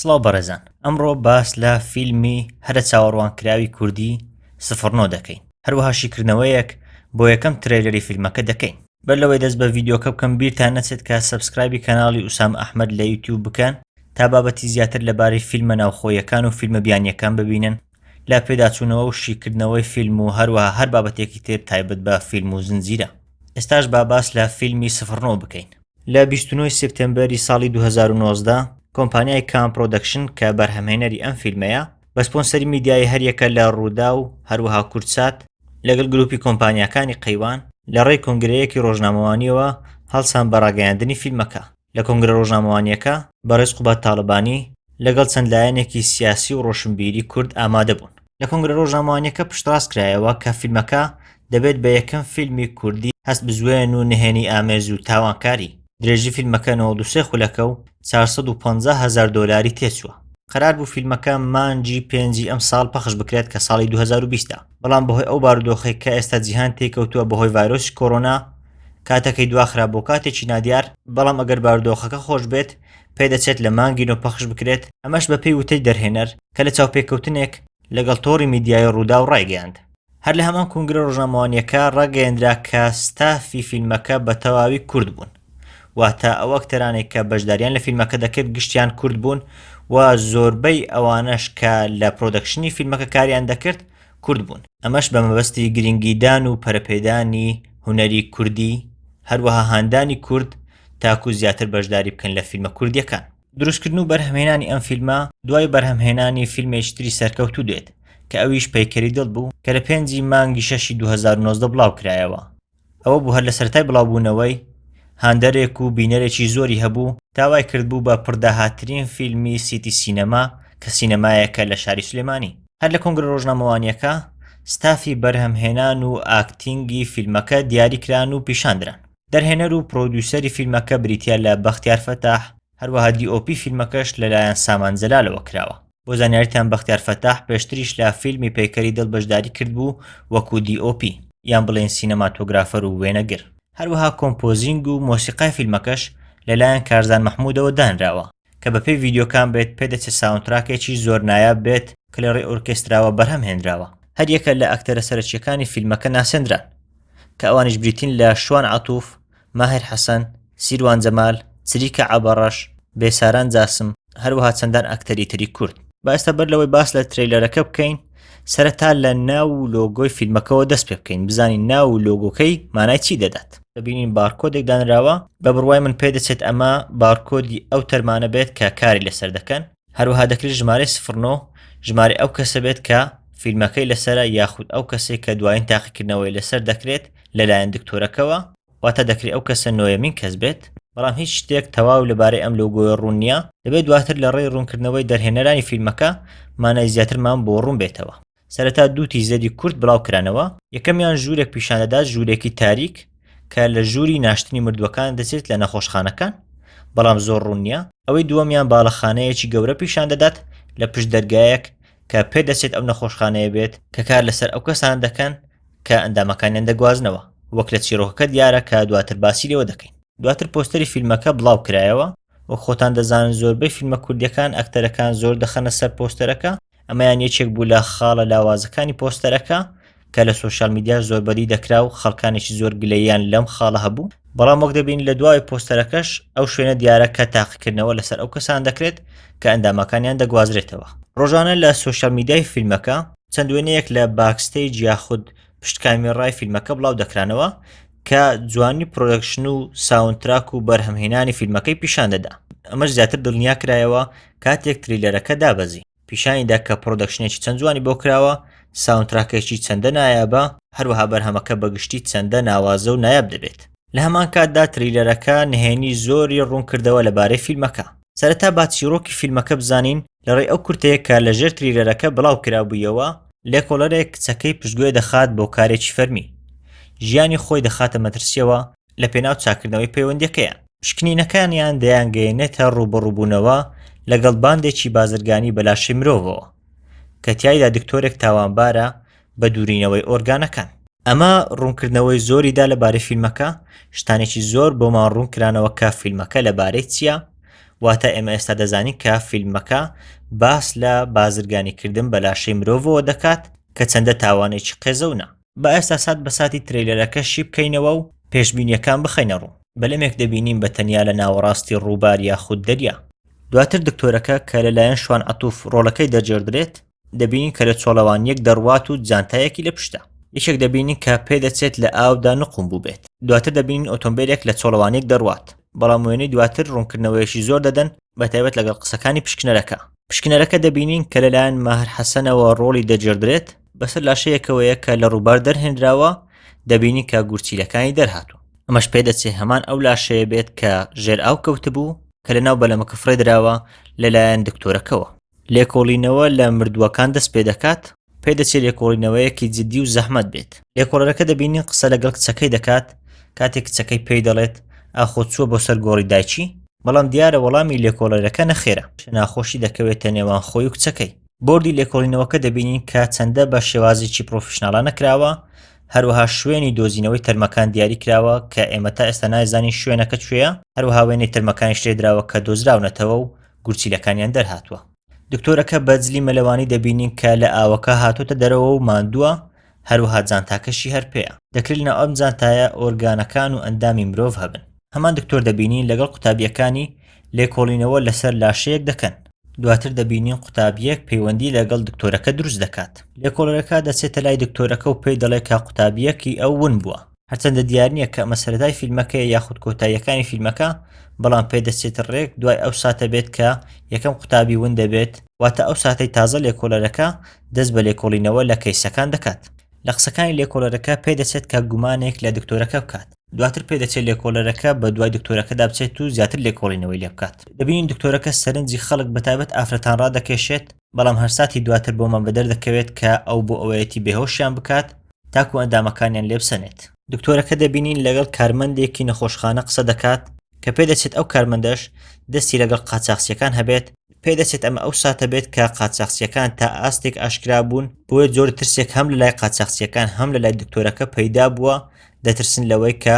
سڵاو بەڕێزان، ئەمڕۆ باس لە فیلمی هەرە چاوەڕوانکراوی کوردی 09 دەکەین. هەروەها شیکردنەوەیەک بۆ یەکەم ترێلەری فیلمەکە دەکەین. بەر لەوەی دەست بە ڤیدیۆکە بکەم بیرتان نەچێت کە سەبسکرایبی کەناڵی ئوسام ئەحمەد لە یوتیوب بکەن تا بابەتی زیاتر لەبارەی فیلمە ناوخۆیەکان و فیلمە بیانیەکان ببینن، لا پێداچوونەوە و شیکردنەوەی فیلم و هەروەها هەر بابەتێکی تر تایبەت بە فیلم و زنجیرە. ئێستاش با باس لە فیلمی 09 بکەین. لە 29 سپتێمبەری ساڵی 2019 کۆمپانیای کام پرۆدەکشن کە بەرهەمهێنەری ئەم فیلمەیە بە سپۆنسەری میدیای هەریەکە لە ڕوودا و هەروەها کورتسات لەگەڵ گروپی کۆمپانیاکانی قەیوان لە ڕێی کۆنگرەیەکی ڕۆژنامەوانیەوە هەڵسان بە ڕاگەیاندنی فیلمەکە. لە کۆنگرە ڕۆژنامەوانیەکە بەڕێز قوبات تاڵبانی لەگەڵ چەند لایەنێکی سیاسی و ڕۆشنبیری کورد ئامادە بوون. لە کۆنگرە ڕۆژنامەوانیەکە پشتڕاستکرایەوە کە فیلمەکە دەبێت بە یەکەم فیلمی کوردی هەست بزوێن و نهێنی ئامێز و تاوانکاری. درێژی فیلمەکە 93 خولەکە و 450,000 دۆلاری تێچووە. قەرار بوو فیلمەکە مانگی 5 ئەم ساڵ پەخش بکرێت کە ساڵی 2020 بەڵام بەهۆی ئەو بارودۆخەی کە ئێستا جیهان تێکەوتووە بەهۆی ڤایرۆسی کۆڕۆنا کاتەکەی دواخرا بۆ کاتێکی نادیار، بەڵام ئەگەر بارودۆخەکە خۆش بێت پێدەچێت لە مانگی نۆ پەخش بکرێت. ئەمەش بە پێی وتەی دەرهێنەر کە لە چاوپێکەوتنێک لەگەڵ تۆڕی میدیای ڕوودا و ڕایگەیاند. هەر لە هەمان کۆنگرە ڕۆژنامەوانیەکە ڕاگەیاندرا کە ستافی فیلمەکە بە تەواوی کورد بوون، واتە ئەو ئەکتەرانێک کە بەشداریان لە فیلمەکە دەکرد گشتیان کورد بوون و زۆربەی ئەوانەش کە لە پرۆدەکشنی فیلمەکە کاریان دەکرد کورد بوون. ئەمەش بە مەبەستی گرنگیدان و پەرەپێدانی هونەری کوردی هەروەها هاندانی کورد تاکو زیاتر بەشداری بکەن لە فیلمە کوردیەکان. دروستکردن و بەرهەمهێنانی ئەم فیلمە دوای بەرهەمهێنانی فیلمێکی تری سەرکەوتوو دێت کە ئەویش پەیکەری دڵ بوو کە لە 5 مانگی 6 2019 بڵاو کرایەوە. ئەوە بوو هەر لە سەرەتای بڵاوبوونەوەی هاندەرێک و بینەرێکی زۆری هەبوو تاوای کردبوو بە پڕداهاترین فیلمی سیتی سینەما کە سینەمایەکە لە شاری سلێمانی. هەر لە کۆنگرە ڕۆژنامەوانیەکە ستافی بەرهەمهێنان و ئاکتینگی فیلمەکە دیاریکران و پیشاندران. دەرهێنەر و پرۆدیوسەری فیلمەکە بریتیا لە بەختیار فەتاح، هەروەها دیۆپی فیلمەکەش لەلایەن سامان جەلالەوە کراوە. بۆ زانیاریتان بەختیار فەتاح پێشتریش لە فیلمی پەیکەری دڵ بەشداری کردبوو وەکو دیۆپی یان بڵێن سینەماتۆگرافەر و وێنەگر. هەروەها کۆمپۆزینگ و مۆسیقای فیلمەکەش لەلایەن کارزان مەحموودەوە دانراوە کە بەپێی ڤیدیۆکان بێت پێدەچێت ساوندتراکێکی زۆر نایاب بێت کە لە ڕێی ئۆرکێستراوە بەرهەم هێنراوە. هەر یەکە لە ئەکتەرە سەرەکیەکانی فیلمەکە ناسێنران کە ئەوانیش بریتین لە شوان عەتووف، ماهر حەسەن، سیروان جەمال، چریکە عەبەڕەش، بێساران جاسم، هەروەها چەندان ئەکتەری تری کورد. با ئێستا بەر لەوەی باس لە ترەیلەرەکە بکەین سەرەتا لە ناو و لۆگۆی فیلمەکەەوە دەست پێ بکەین بزانین ناو و لۆگۆکەی مانای چی دەدات. دەبینین بارکۆدێک دانراوە بە بڕوای من پێدەچێت ئەمە بارکۆدی ئەو تەرمانە بێت کە کاری لەسەر دەکەن. هەروەها دەکرێت ژمارەی 09 ژمارە ئەو کەسە بێت کە فیلمەکەی لەسەرە یاخود ئەو کەسێک کە دوایین تاقیکردنەوەی لەسەر دەکرێت لەلایەن دکتۆرەکەوە، واتە دەکرێت ئەو کەسە نۆیەمین کەس بێت. بەڵام هیچ شتێک تەواو لەبارەی ئەم لۆگۆی ڕوون نییە، دەبێت دواتر لە ڕێی ڕوونکردنەوەی دەرهێنەرانی فیلمەکە مانای زیاترمان بۆ ڕوون بێتەوە. سەرەتا دوو تیزەری کورد بڵاو کرانەوە. یەکەمیان ژوورێک پیشاندەدات، ژوورێکی تاریک کە لە ژووری ناشتنی مردووەکان دەچێت لە نەخۆشخانەکان، بەڵام زۆر ڕوون نییە. ئەوەی دووەمیان باڵەخانەیەکی گەورە پیشان دەدات لە پشت دەرگایەک کە پێدەچێت ئەو نەخۆشخانەیە بێت کە کار لەسەر ئەو کەسان دەکەن کە ئەندامەکانیان دەگوازنەوە، وەک لە چیرۆکەکە دیارە کە دواتر باسی لێوە دەکەین. دواتر پۆستەری فیلمەکە بڵاو کرایەوە و خۆتان دەزانن زۆربەی فیلمە کوردیەکان ئەکتەرەکان زۆر دەخەنە سەر پۆستەرەکە. ئەمەیان یەکێک بوو لە خاڵە لاوازەکانی پۆستەرەکە کە لە سۆشیال میدیا زۆربەری دەکرا و خەڵکانێکی زۆر گلەییان لەم خاڵە هەبوو. بەڵام وەک دەبین لە دوای پۆستەرەکەش ئەو شوێنە دیارە کە تاقیکردنەوە لەسەر ئەو کەسان دەکرێت کە ئەندامەکانیان دەگوازرێتەوە. ڕۆژانە لە سۆشیال میدیای فیلمەکە چەند وێنەیەک لە باکستەیج یاخود پشت کامیڕای فیلمەکە بڵاو دەکرانەوە کە جوانی پرۆدەکشن و ساوندتراک و بەرهەمهێنانی فیلمەکەی پیشان دەدا. ئەمەش زیاتر دڵنیا کرایەوە کاتێک تریلەرەکە دابەزی، پیشانیدا کە پرۆدەکشنێکی چەند جوانی بۆ کراوە، ساوندتراکێکی چەندە نایابە، هەروەها بەرهەمەکە بەگشتی چەندە ناوازە و نایاب دەبێت. لە هەمان کاتدا تریلەرەکە نهێنی زۆری ڕوون کردەوە لەبارەی فیلمەکە. سەرەتا با چیرۆکی فیلمەکە بزانین لەڕێی ئەو کورتەیە کە لەژێر تریلەرەکە بڵاو کرابوویەوە لێکۆڵەرێک کچەکەی پشتگوێ دەخات بۆ کارێکی فەرمی. ژیانی خۆی دەخاتە مەترسیەوە لە پێناو چاکردنەوەی پەیوەندیەکەیان. شکنینەکانیان دەیانگەیەنێتە ڕوبەڕووبوونەوە لەگەڵ باندێکی بازرگانی بەلاشی مرۆڤەوە کە تیایدا دکتۆرێک تاوانبارە بە دوورینەوەی ئۆرگانەکان. ئەمە ڕوونکردنەوەی زۆریدا لەبارەی فیلمەکە، شتانێکی زۆر بۆمان ڕوون کرانەوە کە فیلمەکە لەبارەی چییە واتە ئێمە ئێستا دەزانین کە فیلمەکە باس لە بازرگانیکردن بە لاشەی مرۆڤەوە دەکات کە چەندە تاوانێکی قێزەونە. با ئێستا سات بە ساتی ترێلەرەکەشی بکەینەوە و پێشبینیەکان بخەینە ڕوو. بەلەمێک دەبینیم بە تەنیا لە ناوەڕاستی ڕووبار یاخود دەریا. دواتر دکتۆرەکە کە لەلایەن شوان عەتوف ڕۆڵەکەی دەجێڕدرێت دەبینین کە لە چۆڵەوانیەک دەڕوات و جانتایەکی لە پشتە. یەکێک دەبینین کە پێدەچێت لە ئاودا نقم بوو بێت. دواتر دەبینین ئۆتۆمبیلێک لە چۆڵەوانیەک دەڕوات. بەڵام وێنەی دواتر ڕوونکردنەوەیەکی زۆر دەدەن بەتایبەت لەگەڵ قسەکانی پشکنەرەکە. پشکنەرەکە دەبینین کە لەلایەن ماهر حەسەنەوە ڕۆڵی دەجێڕدرێت بەسەر لاشەیەکەوەیە کە لە ڕووبار دەرهێنراوە دەبینین کە گورچیلەکانی دەرهاتوو. ئەمەش پێدەچێت هەمان ئەو لاشەیە بێت کە ژێر ئاو کەوتبوو کە لەناو بەلەمەکە فڕێدراوە لەلایەن دکتۆرەکەوە. لێکۆڵینەوە لە مردووەکان دەست پێ دەکات پێدەچێت لێکۆڵینەوەیەکی جددی و زەحمەت بێت. لێکۆڵەرەکە دەبینین قسە لەگەڵ کچەکەی دەکات کاتێک کچەکەی پێی دەڵێت ئاخۆ چووە بۆ سەر گۆڕی دایکی، بەڵام دیارە وەڵامی لێکۆڵەرەکە نەخێرە. ناخۆشی دەکەوێتە نێوان خۆی و کچەکەی. بۆردی لێکۆڵینەوەکە دەبینین کە چەندە بە شێوازێکی پرۆفشناڵانە کراوە، هەروەها شوێنی دۆزینەوەی تەرمەکان دیاری کراوە کە ئێمە تا ئێستا نازانین شوێنەکە کوێیە، هەروەها وێنەی تەرمەکانی شتێدراوە کە دۆزراونەتەوە و گورچیلەکانیان دەرهاتووە. دکتۆرەکە بەجلی مەلەوانی دەبینین کە لە ئاوەکە هاتوۆتە دەرەوە و ماندووە، هەروەها جانتاکەشی هەر پێیە. دەکرێت لە ئەم جانتایە ئۆرگانەکان و ئەندامی مرۆڤ هەبن. هەمان دکتۆر دەبینین لەگەڵ قوتابیەکانی لێکۆڵینەوە لەسەر لاشەیەک دەکەن. دواتر دەبینین قوتابیەک پەیوەندی لەگەڵ دکتۆرەکە دروست دەکات. لێکۆڵەرەکە دەچێتە لای دکتۆرەکە و پێی دەڵێت کە قوتابیەکی ئەو ون بووە. هەرچەندە دیار نییە کە ئەمە سەرەتای فیلمەکەیە یاخود کۆتاییەکانی فیلمەکە، بەڵام پێی دەچێتە ڕێک دوای ئەو ساتە بێت کە یەکەم قوتابی ون دەبێت، واتە ئەو ساتەی تازە لێکۆڵەرەکە دەست بە لێکۆڵینەوە لە کەیسەکان دەکات. لە قسەکانی لێکۆڵەرەکە پێی دەچێت کە گومانێک لە دکتۆرەکە بکات. دواتر پێی دەچێت لێکۆڵەرەکە بە دوای دکتۆرەکەدا بچێت و زیاتر لێکۆڵینەوەی لێ بکات. دەبینین دکتۆرەکە سەرنجی خەڵک بەتایبەت ئافرەتان ڕادەکێشێت، بەڵام هەر ساتی دواتر بۆمان بەدەر دەکەوێت کە ئەو بۆ ئەوەیەتی بێهۆشیان بکات تاکو ئەندامەکانیان لێ بسەنێت. دکتۆرەکە دەبینین لەگەڵ کارمەندێکی نەخۆشخانە قسە دەکات کە پێی دەچێت ئەو کارمەندەش دەستی لەگەڵ قاچاقچیەکان هەبێت. پێی دەچێت ئەمە ئەو ساتە بێت کە قاچاقچیەکان تا ئاستێک ئاشکرا بوون، بۆیە جۆری ترسێک هەم لە لای قاچاقچیەکان هەم لە لای دکتۆرەکە پەیدا بووە، دەترسن لەوەی کە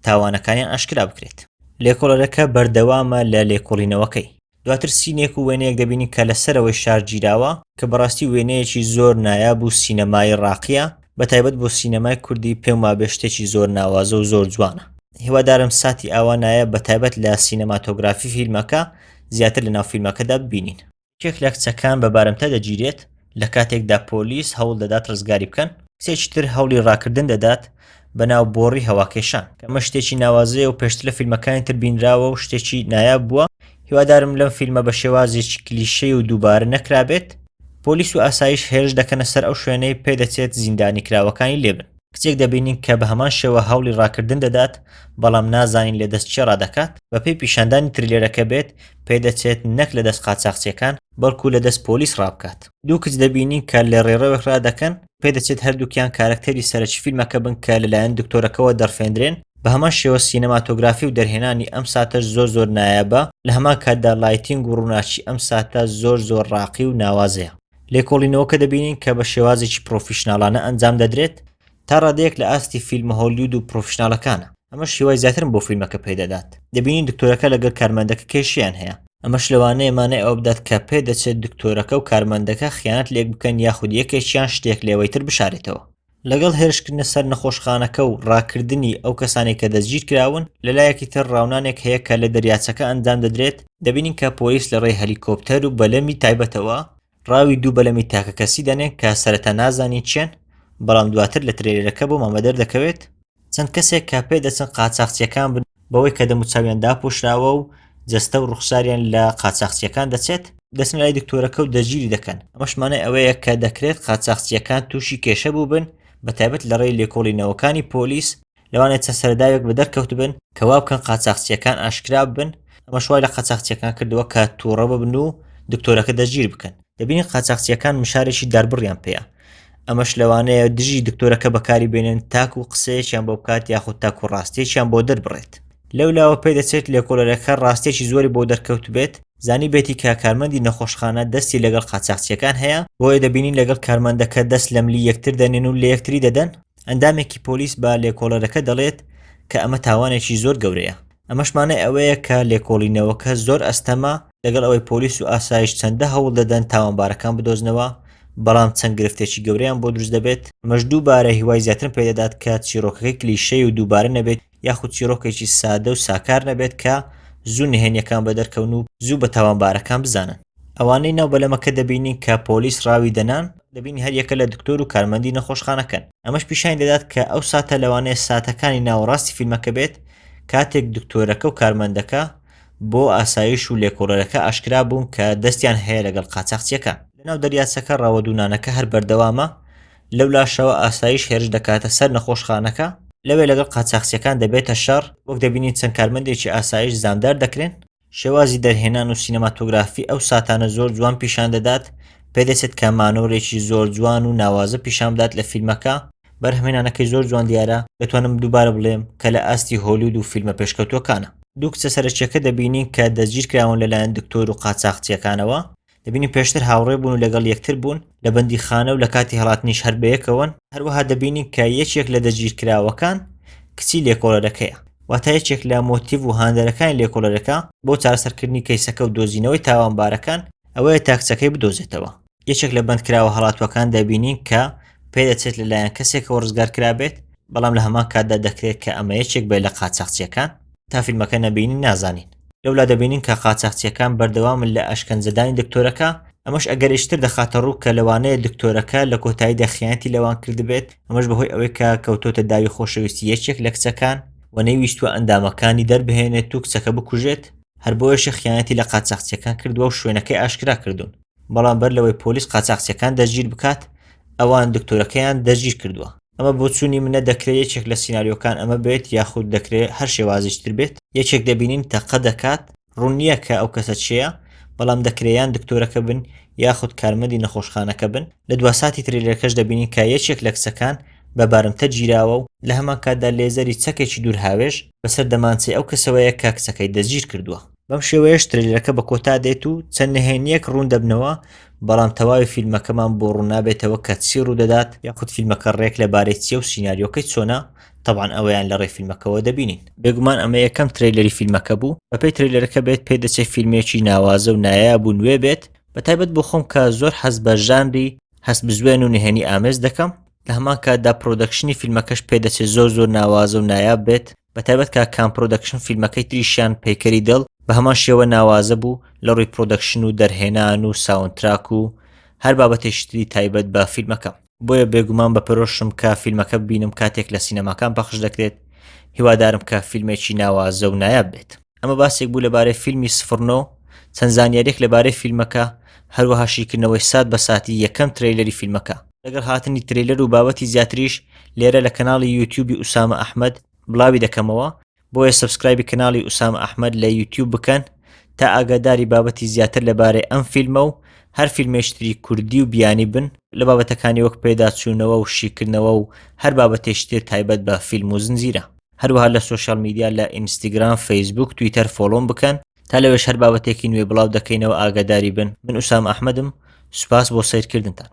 تاوانەکانیان ئاشکرا بکرێت. لێکۆڵەرەکە بەردەوامە لە لێکۆڵینەوەکەی. دواتر سینێک و وێنەیەک دەبینی کە لەسەرەوەی شارگیراوە کە بەڕاستی وێنەیەکی زۆر نایاب و سینەمای ڕاقیە، بەتایبەت بۆ سینەمای کوردی پێم وابێ شتێکی زۆر ناوازە و زۆر جوانە. هیوادارم ساتی ئاوانایە بەتایبەت لە سینەماتۆگرافی فیلمەکە زیاتر لە ناو فیلمەکەدا ببینین. یەک لە کچەکان بە بارمتە دەگیرێت لە کاتێکدا پۆلیس هەوڵ دەدات ڕزگاری بکەن، کچێکی تر هەوڵی ڕاکردن دەدات بەناو بۆڕی هەواکێشان کە ئەمە شتێکی ناوازەیە و پێشتر لە فیلمەکانی تر بینراوە و شتێکی نایاب بووە. هیوادارم لەم فیلمە بە شێوازێکی کلیشەی و دووبارە نەکرابێت. پۆلیس و ئاسایش هێرش دەکەنە سەر ئەو شوێنەی پێدەچێت زیندانی کراوەکانی لێبن. کچێک دەبینین کە بە هەمان شێوە هەوڵی ڕاکردن دەدات، بەڵام نازانین لە دەست چێ ڕادەکات. بە پێی پیشاندانی ترێلەرەکە بێت پێدەچێت نەک لە دەست قاچاقچیەکان بەڵکو لە دەست پۆلیس ڕابکات. دوو کچ دەبینین کە لە ڕێڕەوێک ڕادەکەن، پێدەچێت هەردووکیان کارکتەری سەرەکی فیلمەکە بن کە لەلایەن دکتۆرەکەەوە دەرفێنرێن. بە هەمان شێوە سینەماتۆگرافی و دەرهێنانی ئەم ساتەش زۆر نایابە، لە هەمان کاتدا لایتینگ و ڕووناچی ئەم ساتە زۆر ڕاقی و ناوازەیە. لێکۆڵینەوەکە دەبینین کە بە شێوازێکی پرۆفیشناڵانە ئەنجام دەدرێت تا ڕادەیەک لە ئاستی فیلمە هۆلیوود و پرۆفشناڵەکانە. ئەمە شێوای زیاترم بۆ فیلمەکە پێدەدات. دەبینین دکتۆرەکە لەگەڵ کارمەندەکە کێشیان هەیە. ئەمەش لەوانەیە مانای ئەو بدات کە پێدەچێت دکتۆرەکە و کارمەندەکە خیانەت لێک بکەن یاخود یەکێکیان شتێک لێوەیتر بشارێتەوە. لەگەڵ هێرشکردنە سەر نەخۆشخانەکە و ڕاکردنی ئەو کەسانی کە دەستگیر کراون، لەلایەکی تر ڕاونانێک هەیە کە لە دەریاچەکە ئەنجام دەدرێت. دەبینین کە پۆلیس لە ڕێی هەلیکۆپتەر و بەلەمی تایبەتەوە ڕاوی دوو بەلەمی تاکە کەسی دەنێن کە سەرەتا نازانی چێن، بەڵام دواتر لە ترێلەرەکە بۆ مامەدەر دەکەوێت چەند کەسێک کە پێ دەچن قاچاقچیەکان بن بەوەی کە دەموچاویان داپۆشراوە و جەستە و ڕوخساریان لە قاچاقچیەکان دەچێت، دەچن لای دکتۆرەکە و دەگیری دەکەن. ئەمەش مانای ئەوەیە کە دەکرێت قاچاقچیەکان تووشی کێشە بوو بن، بەتایبەت لە ڕێی لێکۆڵینەوەکانی پۆلیس لەوانێت چەند سەرداوێک بە دەرکەوت بن کە وا بکەن قاچاقچیەکان ئاشکرا بن. ئەمە شوای لە قاچاقچیەکان کردووە کە تووڕە ببن و دکتۆرەکە دەگیر بکەن. دەبینین قاچاقچیەکان مشارێکی داربڕیان پێیە. ئەمەش لەوانەیە دژی دکتۆرەکە بەکاری بێنن تاکو و قسەیەکیان بۆ بکات یاخود تاکو ڕاستیەکیان بۆ دەربڕێت. لەولاوە پێی دەچێت لێکۆڵەرەکە ڕاستێکی زۆری بۆ دەرکەوت بێت، زانی بێتی کە کارمەندی نەخۆشخانە دەستی لەگەڵ قاچاقچیەکان هەیە، بۆیە دەبینین لەگەڵ کارمەندەکە دەست لە ملی یەکتر دەنێن و لە یەکتری دەدەن. ئەندامێکی پۆلیس با لێکۆڵەرەکە دەڵێت کە ئەمە تاوانێکی زۆر گەورەیە. ئەمەشمانە ئەوەیە کە لێکۆڵینەوەکە زۆر ئەستەما لەگەڵ ئەوەی پۆلیس و ئاسایش چەندە هەوڵ دەدەن تاوانبارەکان بدۆزنەوە، بەڵام چەند گرفتێکی گەورەیان بۆ دروست دەبێت. ئەمەش دووبارە هیوای زیاترم پێدەدات کە چیرۆکەکەی کلیشەی و دووبارە نەبێت، یاخود چیرۆکێکی سادە و ساکار نەبێت کە زوو نهێنیەکان بە دەرکەون و زوو بە تاوانبارەکان بزانن. ئەوانەی ناو بەلەمەکە دەبینین کە پۆلیس ڕاوی دەنان، دەبینی هەر یەکە لە دکتۆر و کارمەندی نەخۆشخانەکەن. ئەمەش پیشانی دەدات کە ئەو ساتە لەوانەیە ساتەکانی ناوەڕاستی فیلمەکە بێت کاتێک دکتۆرەکە و کارمەندەکە بۆ ئاسایش و لێکۆڵەرەکە ئاشکرا بوون کە دەستیان هەیە لەگەڵ قاچاقچیەکان. لەناو دەریاچەکە ڕاوەدوونانەکە هەر بەردەوامە، لەو لاشەوە ئاسایش هێرش دەکاتە سەر نەخۆشخانەکە، لەوێ لەگەڵ قاچاقچیەکان دەبێتە شەڕ، وەک دەبینین چەند کارمەندێکی ئاسایش زامدار دەکرێن. شێوازی دەرهێنان و سینەماتۆگرافی ئەو ساتانە زۆر جوان پیشان دەدات، پێدەچێت کە مانۆرێکی زۆر جوان و ناوازە پیشان بدات لە فیلمەکە. بەرهەمهێنانەکەی زۆر جوان دیارە، دەتوانم دووبارە بڵێم کە لە ئاستی هۆلیوود و فیلمە پێشکەوتوەکانە. دوو کچە سەرچیەکە دەبینین کە دەستگیر کراون لەلایەن دکتۆر و قاچاقچیەکانەوە، دەبینین پێشتر هاوڕێ بوون و لەگەڵ یەکتر بوون لە بەندیخانە و لە کاتی هەڵاتنیش هەر بەیەکەوەن. هەروەها دەبینین کە یەکێک لە دەگیرکراوەکان کچی لێکۆڵەرەکەیە، واتە یەکێک لە مۆتیڤ و هاندەرەکانی لێکۆڵەرەکە بۆ چارەسەرکردنی کەیسەکە و دۆزینەوەی تاوانبارەکان ئەوەیە تا کچەکەی بدۆزێتەوە. یەکێک لە بەندکراوە هەڵاتوەکان دەبینین کە پێدەچێت لەلایەن کەسێکەوە ڕزگار کرابێت، بەڵام لە هەمان کاتدا دەکرێت کە ئەمە یەکێک بێت لە قاچاقچیەکان تا فیلمەکە نەبینین نازانین. لەولا دەبینین کە قاچاقچیەکان بەردەوامن لە ئەشکەنجەدانی دکتۆرەکە، ئەمەش ئەگەریشتر دەخاتە ڕوو کە لەوانەیە دکتۆرەکە لە کۆتاییدا خیانەتی لەوان کردبێت، ئەمەش بەهۆی ئەوەی کە کەوتۆتە داوی خۆشەویستی یەکێک لە کچەکان و نەیویستوە ئەندامەکانی دەربهێنێت و کچەکە بکوژێت. هەر بۆیەشی خیانەتی لە قاچاقچیەکان کردووە و شوێنەکەی ئاشکرا کردوون، بەڵام بەر لەوەی پۆلیس قاچاقچیەکان دەستگیر بکات ئەوان دکتۆرەکەیان دەستگیر کردووە. ئەمە بۆ چوونی منە دەکرێت یەکێک لە سیناریۆکان ئەمە بێت، یاخود دەکرێت هەر شێوازیشتر بێت. یەکێک دەبینین تەقە دەکات، ڕوون نییە کە ئەو کەسە چییە، بەڵام دەکرێیان دکتۆرەکە بن یاخود کارمەندی نەخۆشخانەکە بن. لە دواساتی ترێلەکەش دەبینین کە یەکێک لە کچەکان بە بارمتە گیراوە و لە هەمان کاتدا لێزەری چەکێکی دوور هاوێژ بەسەر دەمانچەی ئەو کەسەوەیە کە کچەکەی دەستگیر کردووە. بەم شێوەیەش ترێلەکە بە کۆتا دێت و چەند نهێنیەک ڕوون دەبنەوە، بەڵام تەواوی فیلمەکەمان بۆ ڕوونابێتەوە کە چی ڕوو دەدات یاخود فیلمەکە ڕێک لەبارەی چیە و سیناریۆکەی چۆنە. طبعاً ئەوەیان لە ڕێی فیلمەکەەوە دەبینین. بێگومان ئەمە یەکەم ترێلەری فیلمەکە بوو. بەپێی ترێلەرەکە بێت پێدەچێت فیلمێکی ناوازە و نایاب و نوێ بێت، بەتایبەت بۆ خۆم کە زۆر حەز بە ژانری هەست بزوێن و نهێنی ئامێز دەکەم. لە هەمان کاتدا پرۆدەکشنی فیلمەکەش پێدەچێت زۆر ناوازە و نایاب بێت، بەتایبەت کە کام پرۆدەکشن فیلمەکەی تریشیان پەیکەری دڵ بە هەمان شێوە ناوازە بوو لە ڕووی پرۆدەکشن و دەرهێنان و ساوندتراک و هەر بابەتێشتری تایبەت بە فیلمەکە. بۆیە بێگومان بەپەرۆشم کە فیلمەکە ببینم کاتێک لە سینەماکان پەخش دەکرێت. هیوادارم کە فیلمێکی ناوازە و نایاب بێت. ئەمە باسێک بوو لەبارەی فیلمی 09، چەند زانیاریەک لەبارەی فیلمەکە، هەروەها شیکردنەوەی سات بە ساتی یەکەم ترێلەری فیلمەکە. لەگەڵ هاتنی ترێلەر و بابەتی زیاتریش لێرە لە کەناڵی یوتیوبی ئوسامە ئەحمەد بڵاوی دەکەمەوە، بۆیە سبسکرایبی کەناڵی ئوسامە ئەحمەد لە یوتیوب بکەن تا ئاگاداری بابەتی زیاتر لەبارەی ئەم فیلمە و هەر فیلمێشتری کوردی و بیانی بن لە بابەتەکانی وەک پێداچوونەوە و شیکردنەوە و هەر بابەتێشتر تایبەت بە فیلم و زنجیرە. هەروەها لە سوشال میدیا لە ئینستاگرام، فەیسبوک، تویتەر فۆلۆم بکەن تا لەوێش هەر بابەتێکی نوێ بڵاو دەکەینەوە ئاگاداری بن. من ئوسامە ئەحمەدم، سوپاس بۆ سەیرکردنتان.